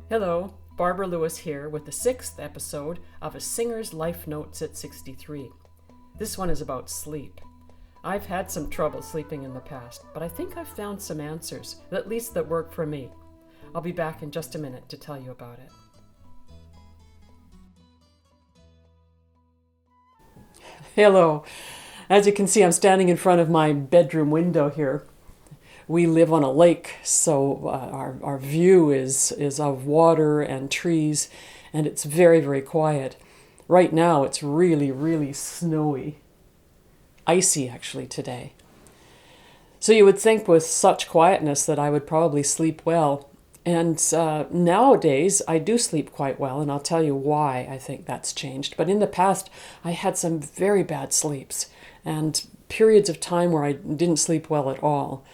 Hello, Barbara Lewis here with the 6th episode of A Singer's Life Notes at 63. This one is about sleep. I've had some trouble sleeping in the past, but I think I've found some answers, at least that work for me. I'll be back in just a minute to tell you about it. Hello. As you can see, I'm standing in front of my bedroom window here. We live on a lake, so our view is of water and trees, and it's very, very quiet. Right now, it's really, really snowy. Icy, actually, today. So you would think with such quietness that I would probably sleep well. And nowadays, I do sleep quite well, and I'll tell you why I think that's changed. But in the past, I had some very bad sleeps and periods of time where I didn't sleep well at all.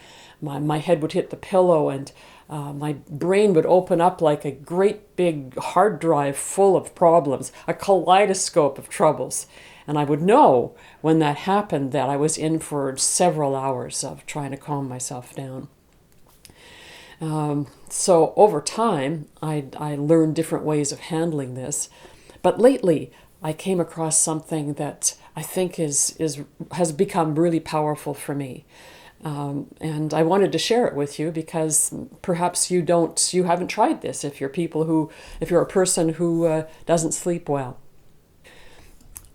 My head would hit the pillow and my brain would open up like a great big hard drive full of problems, a kaleidoscope of troubles. And I would know when that happened that I was in for several hours of trying to calm myself down. So over time, I learned different ways of handling this. But lately, I came across something that I think has become really powerful for me. And I wanted to share it with you because perhaps you haven't tried this if you're a person who doesn't sleep well.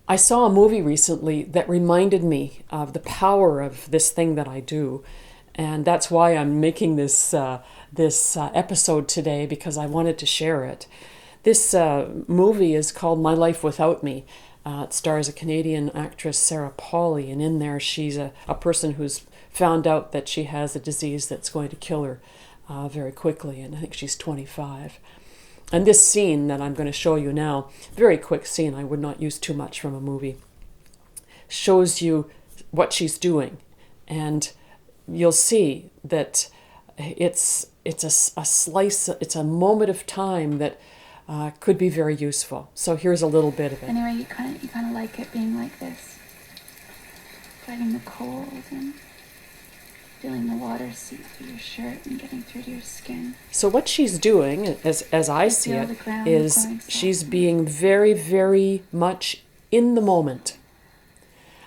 I saw a movie recently that reminded me of the power of this thing that I do. And that's why I'm making this episode today, because I wanted to share it. This movie is called My Life Without Me. It stars a Canadian actress, Sarah Polley, and in there she's a person who's found out that she has a disease that's going to kill her very quickly, and I think she's 25. And this scene that I'm going to show you now, very quick scene, I would not use too much from a movie, shows you what she's doing, and you'll see that it's a moment of time that could be very useful. So here's a little bit of it. Anyway, you kind of like it being like this, fighting the cold and feeling the water seep through your shirt and getting through to your skin. So what she's doing, as I see it, is she's being very, very much in the moment.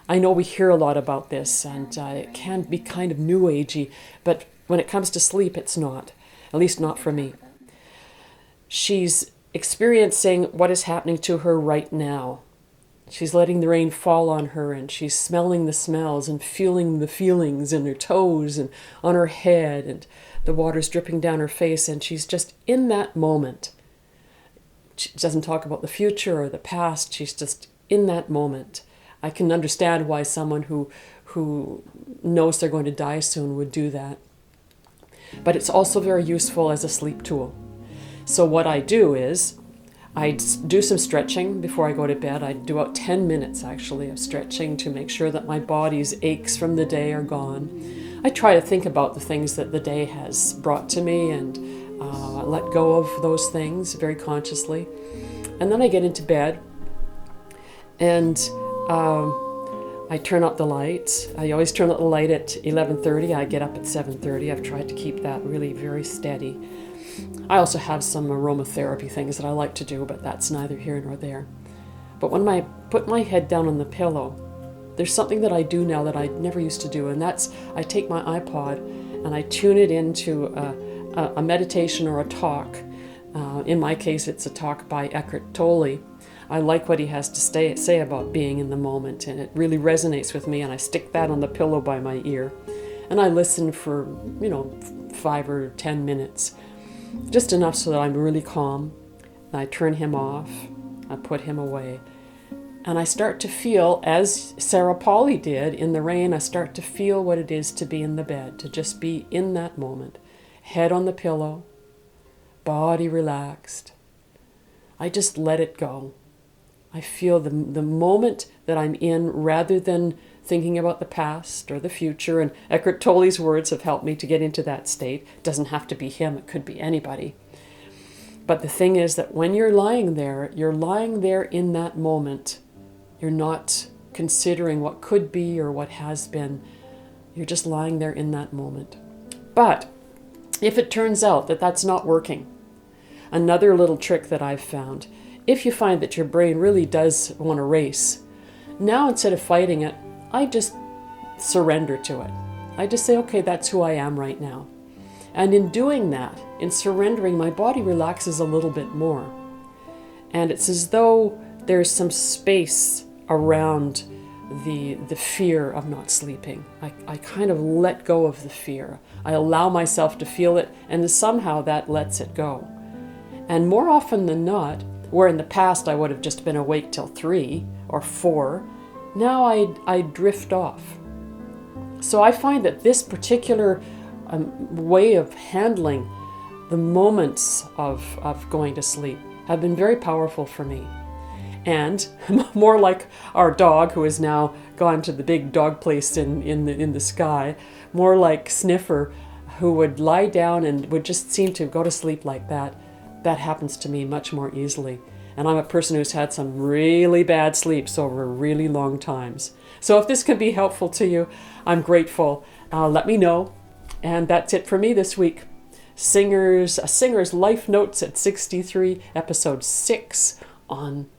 I know we hear a lot about this, and it can be kind of new agey, but when it comes to sleep, it's not. At least not for me. She's experiencing what is happening to her right now. She's letting the rain fall on her, and she's smelling the smells and feeling the feelings in her toes and on her head, and the water's dripping down her face, and she's just in that moment. She doesn't talk about the future or the past. She's just in that moment. I can understand why someone who knows they're going to die soon would do that. But it's also very useful as a sleep tool. So what I do is I do some stretching before I go to bed. I do about 10 minutes actually of stretching to make sure that my body's aches from the day are gone. I try to think about the things that the day has brought to me and let go of those things very consciously. And then I get into bed and I turn up the lights. I always turn up the light at 11:30. I get up at 7:30. I've tried to keep that really very steady. I also have some aromatherapy things that I like to do, but that's neither here nor there. But when I put my head down on the pillow, there's something that I do now that I never used to do, and that's I take my iPod and I tune it into a meditation or a talk. In my case, it's a talk by Eckhart Tolle. I like what he has to say about being in the moment, and it really resonates with me, and I stick that on the pillow by my ear. And I listen for, 5 or 10 minutes, just enough so that I'm really calm. And I turn him off, I put him away, and I start to feel, as Sarah Polley did in the rain, I start to feel what it is to be in the bed, to just be in that moment. Head on the pillow, body relaxed. I just let it go. I feel the moment that I'm in rather than thinking about the past or the future. And Eckhart Tolle's words have helped me to get into that state. It doesn't have to be him, it could be anybody. But the thing is that when you're lying there in that moment. You're not considering what could be or what has been. You're just lying there in that moment. But if it turns out that that's not working, another little trick that I've found. If you find that your brain really does want to race, now instead of fighting it, I just surrender to it. I just say, okay, that's who I am right now. And in doing that, in surrendering, my body relaxes a little bit more. And it's as though there's some space around the fear of not sleeping. I kind of let go of the fear. I allow myself to feel it, and somehow that lets it go. And more often than not, where in the past I would have just been awake till 3 or 4, now I drift off. So I find that this particular way of handling the moments of going to sleep have been very powerful for me. And more like our dog, who has now gone to the big dog place in the sky, more like Sniffer, who would lie down and would just seem to go to sleep like that. That happens to me much more easily. And I'm a person who's had some really bad sleeps over really long times. So if this can be helpful to you, I'm grateful. Let me know. And that's it for me this week. A Singer's Life Notes at 63, episode 6 on